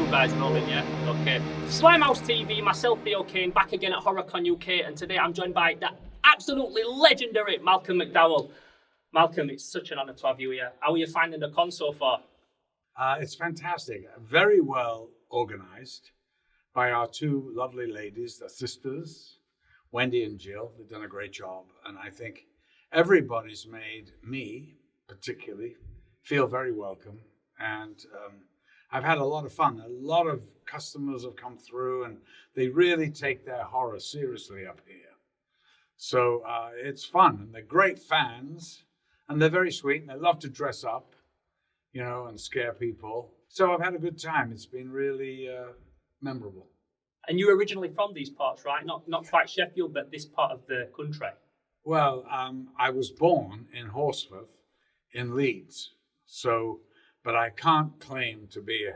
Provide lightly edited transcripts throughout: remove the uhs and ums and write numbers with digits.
You guys rolling, yeah? Okay. Slimehouse TV, myself, Theo Kane, back again at HorrorConUK, and today I'm joined by the absolutely legendary Malcolm McDowell. Malcolm, it's such an honour to have you here. How are you finding the con so far? It's fantastic. Very well organised by our two lovely ladies, the sisters, Wendy and Jill. They've done a great job, and I think everybody's made me, particularly, feel very welcome, and I've had a lot of fun. A lot of customers have come through, and they really take their horror seriously up here. So it's fun, and they're great fans, and they're very sweet, and they love to dress up, you know, and scare people. So I've had a good time. It's been really memorable. And you're originally from these parts, right? Not quite Sheffield, but this part of the country. Well, I was born in Horsforth in Leeds, but I can't claim to be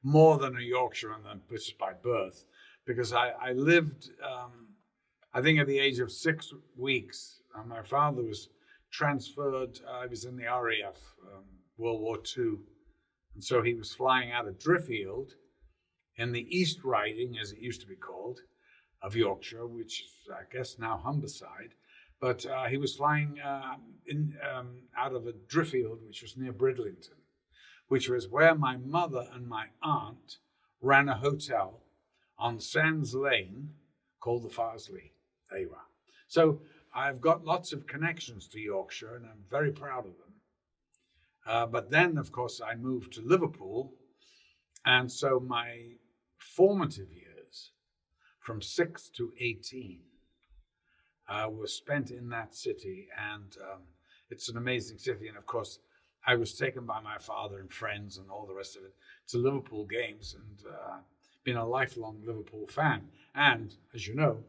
more than a Yorkshireman than just by birth, because I lived, I think at the age of 6 weeks, my father was transferred, I was in the RAF, World War II, and so he was flying out of Driffield in the East Riding, as it used to be called, of Yorkshire, which is, I guess, now Humberside. But he was flying out of a Driffield, which was near Bridlington, which was where my mother and my aunt ran a hotel on Sands Lane called the Farsley. There you are. So I've got lots of connections to Yorkshire, and I'm very proud of them. But then, of course, I moved to Liverpool, and so my formative years, from 6 to 18, was spent in that city, and it's an amazing city. And of course, I was taken by my father and friends and all the rest of it to Liverpool games, and been a lifelong Liverpool fan. And as you know,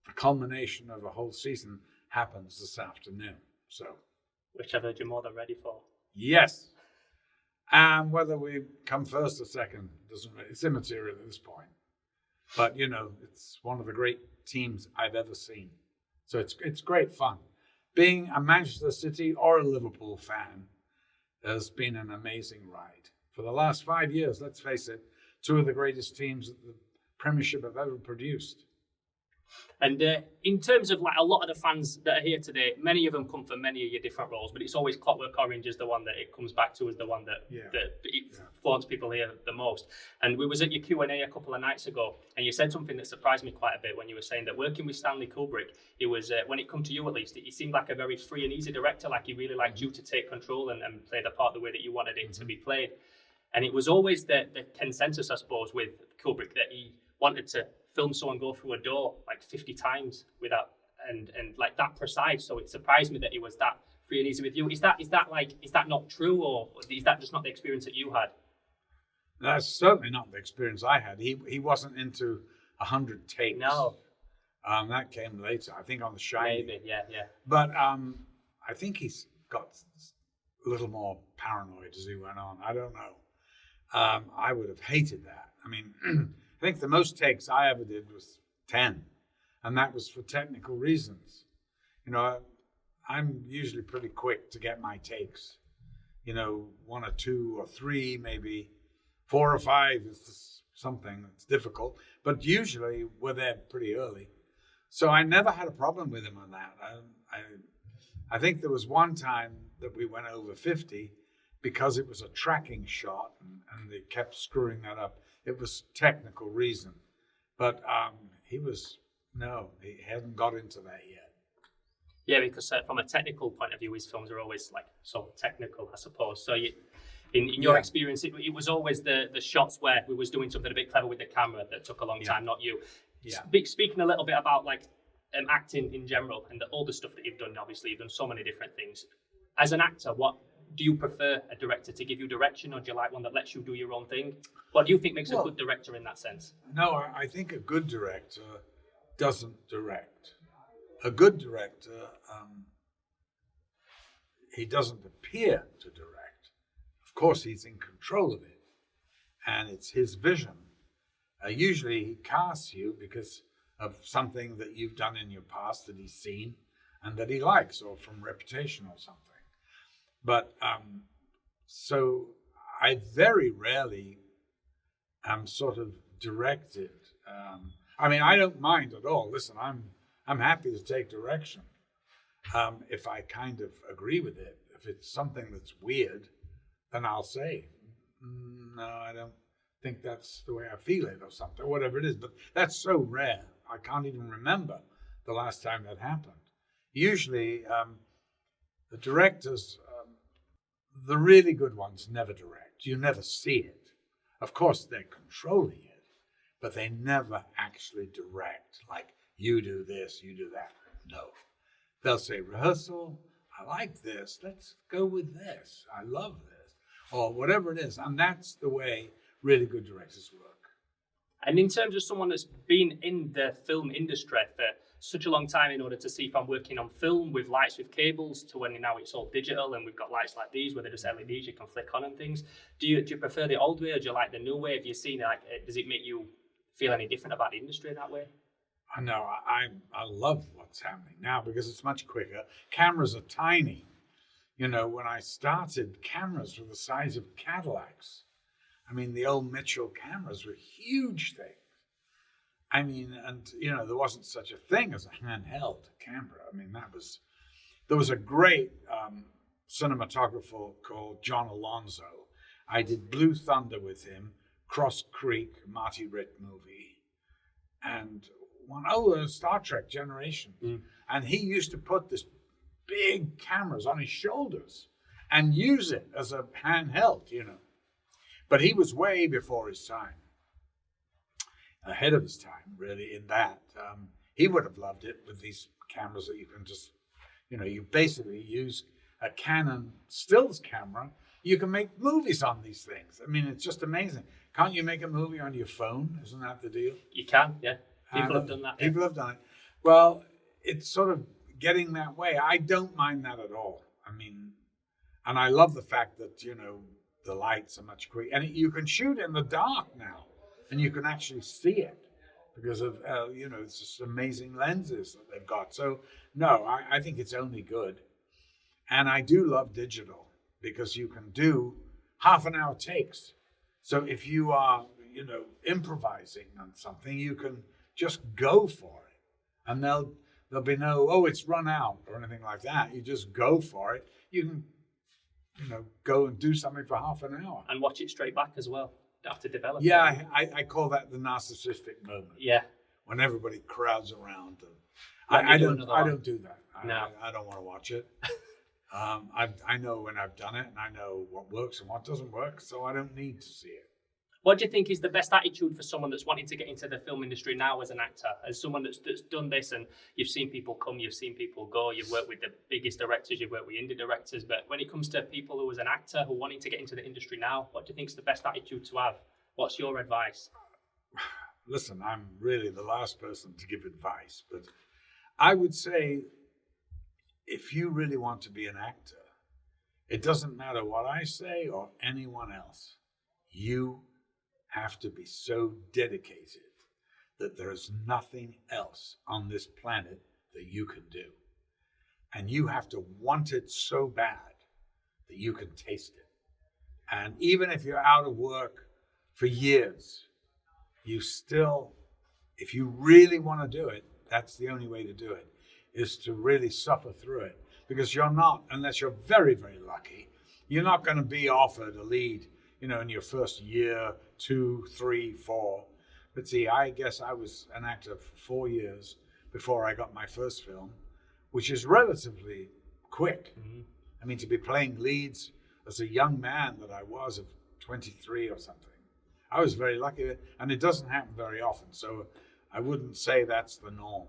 the culmination of a whole season happens this afternoon. So, which I've heard you're more than ready for. Yes. And whether we come first or second it's immaterial at this point. But you know, it's one of the great teams I've ever seen. So it's great fun. Being a Manchester City or a Liverpool fan has been an amazing ride. For the last 5 years, let's face it, two of the greatest teams that the Premiership have ever produced. And in terms of like a lot of the fans that are here today, many of them come from many of your different roles, but it's always Clockwork Orange is the one that it comes back to as the one that flaunts people here the most. And we was at your Q&A a couple of nights ago, and you said something that surprised me quite a bit when you were saying that working with Stanley Kubrick, it was, when it come to you at least, he seemed like a very free and easy director, like he really liked you to take control and play the part the way that you wanted it to be played. And it was always the consensus, I suppose, with Kubrick that he wanted to film someone go through a door like 50 times without and like that precise. So it surprised me that he was that free and easy with you. Is that not true, or is that just not the experience that you had? That's certainly not the experience I had. He wasn't into 100 takes. No. That came later, I think, on The Shining. Maybe, yeah. But I think he's got a little more paranoid as he went on. I don't know. I would have hated that. I mean, I think the most takes I ever did was 10, and that was for technical reasons. You know, I'm usually pretty quick to get my takes. You know, 1 or 2 or 3, maybe 4 or 5 is something that's difficult, but usually we're there pretty early. So I never had a problem with him on that. I think there was one time that we went over 50 because it was a tracking shot, and they kept screwing that up. It was technical reason, but he hadn't got into that yet. Yeah, because from a technical point of view, his films are always like so technical, I suppose. So in your experience, it was always the shots where we was doing something a bit clever with the camera that took a long time, not you. Yeah. Speaking a little bit about like acting in general and all the stuff that you've done. Obviously, you've done so many different things. As an actor, what do you prefer, a director to give you direction, or do you like one that lets you do your own thing? What do you think makes a good director in that sense? No, I think a good director doesn't direct. A good director, he doesn't appear to direct. Of course, he's in control of it, and it's his vision. Usually he casts you because of something that you've done in your past that he's seen and that he likes, or from reputation or something. But so I very rarely sort of directed. I mean, I don't mind at all. Listen, I'm happy to take direction if I kind of agree with it. If it's something that's weird, then I'll say, no, I don't think that's the way I feel it, or something, whatever it is. But that's so rare. I can't even remember the last time that happened. Usually, the directors, the really good ones, never direct. You never see it. Of course, they're controlling it, but they never actually direct, like, you do this, you do that. No. They'll say, rehearsal, I like this, let's go with this, I love this, or whatever it is. And that's the way really good directors work. And in terms of someone that's been in the film industry for such a long time, in order to see from working on film with lights with cables to when now it's all digital and we've got lights like these where they're just LEDs you can flick on and things. Do you prefer the old way or do you like the new way? Have you seen it? Like, does it make you feel any different about the industry that way? I know. I love what's happening now because it's much quicker. Cameras are tiny. You know, when I started, cameras were the size of Cadillacs. I mean, the old Mitchell cameras were huge things. I mean, and, you know, there wasn't such a thing as a handheld camera. I mean, there was a great cinematographer called John Alonzo. I did Blue Thunder with him, Cross Creek, Marty Ritt movie, and Star Trek Generations. And he used to put this big cameras on his shoulders and use it as a handheld, you know. But he was way before his time, ahead of his time, really, in that. He would have loved it with these cameras that you can just, you know, you basically use a Canon stills camera. You can make movies on these things. I mean, it's just amazing. Can't you make a movie on your phone? Isn't that the deal? You can, yeah. People have done that. People have done it. Well, it's sort of getting that way. I don't mind that at all. I mean, and I love the fact that, you know, the lights are much quicker. And you can shoot in the dark now, and you can actually see it because of, you know, it's just amazing lenses that they've got. So, no, I think it's only good. And I do love digital because you can do half-an-hour takes. So if you are, you know, improvising on something, you can just go for it. And there'll be no, oh, it's run out or anything like that. You just go for it. You can, you know, go and do something for half an hour. And watch it straight back as well. Don't have to develop it. Yeah, I call that the narcissistic moment. Yeah. When everybody crowds around. I don't do that. No. I don't want to watch it. I know when I've done it, and I know what works and what doesn't work, so I don't need to see it. What do you think is the best attitude for someone that's wanting to get into the film industry now as an actor? As someone that's done this and you've seen people come, you've seen people go, you've worked with the biggest directors, you've worked with indie directors, but when it comes to people who as an actor who are wanting to get into the industry now, what do you think is the best attitude to have? What's your advice? Listen, I'm really the last person to give advice, but I would say if you really want to be an actor, it doesn't matter what I say or anyone else. You have to be so dedicated that there is nothing else on this planet that you can do. And you have to want it so bad that you can taste it. And even if you're out of work for years, you still, if you really want to do it, that's the only way to do it, is to really suffer through it. Because you're not, unless you're very, very lucky, you're not going to be offered a lead, you know, in your first year, 2, 3, 4. But see, I guess I was an actor for 4 years before I got my first film, which is relatively quick. Mm-hmm. I mean, to be playing leads as a young man that I was of 23 or something, I was very lucky, and it doesn't happen very often. So I wouldn't say that's the norm.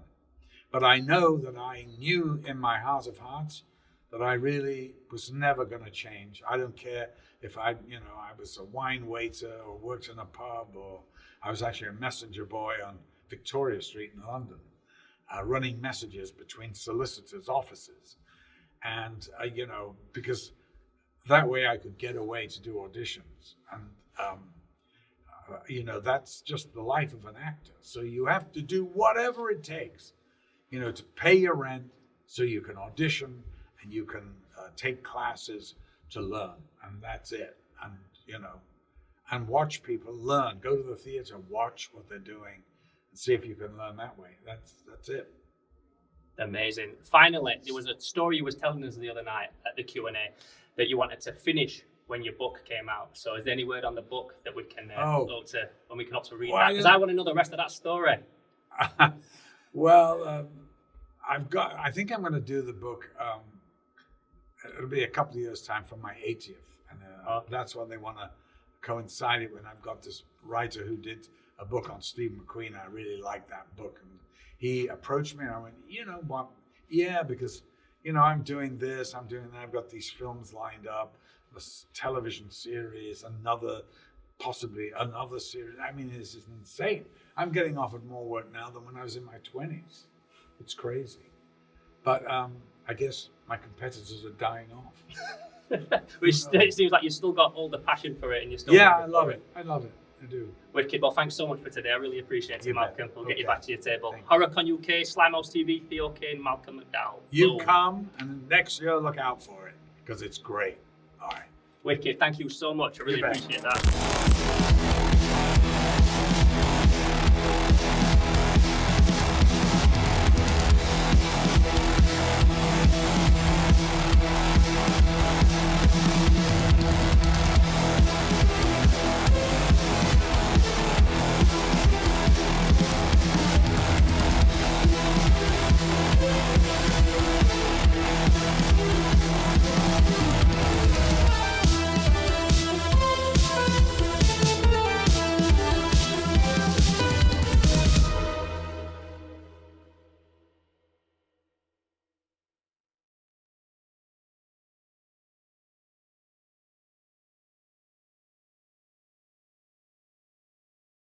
But I know that I knew in my heart of hearts that I really was never going to change. I don't care if I was a wine waiter or worked in a pub, or I was actually a messenger boy on Victoria Street in London, running messages between solicitors' offices. And, because that way I could get away to do auditions. And, that's just the life of an actor. So you have to do whatever it takes, to pay your rent so you can audition and you can take classes to learn. And that's it. And, and watch people learn. Go to the theater, watch what they're doing, and see if you can learn that way. That's it. Amazing. Finally, there was a story you was telling us the other night at the Q&A that you wanted to finish when your book came out. So is there any word on the book that we can hope to read that? Because I want to know the rest of that story. Well, I think I'm going to do the book. It'll be a couple of years' time for my 80th. And that's when they want to coincide it when I've got this writer who did a book on Steve McQueen. I really like that book. And he approached me and I went, you know what? Yeah, because, you know, I'm doing this, I'm doing that. I've got these films lined up, this television series, possibly another series. I mean, this is insane. I'm getting offered more work now than when I was in my 20s. It's crazy. But I guess my competitors are dying off. It seems like you've still got all the passion for it and you're still... Yeah, I love it. I do. Wicked. Well, thanks so much for today. I really appreciate it, Malcolm. We'll get you back to your table. HorrorConUK, Slimehouse TV, Theo Kane, Malcolm McDowell. You come, and next year look out for it, because it's great. All right. Wicked. Thank you so much. I really appreciate that.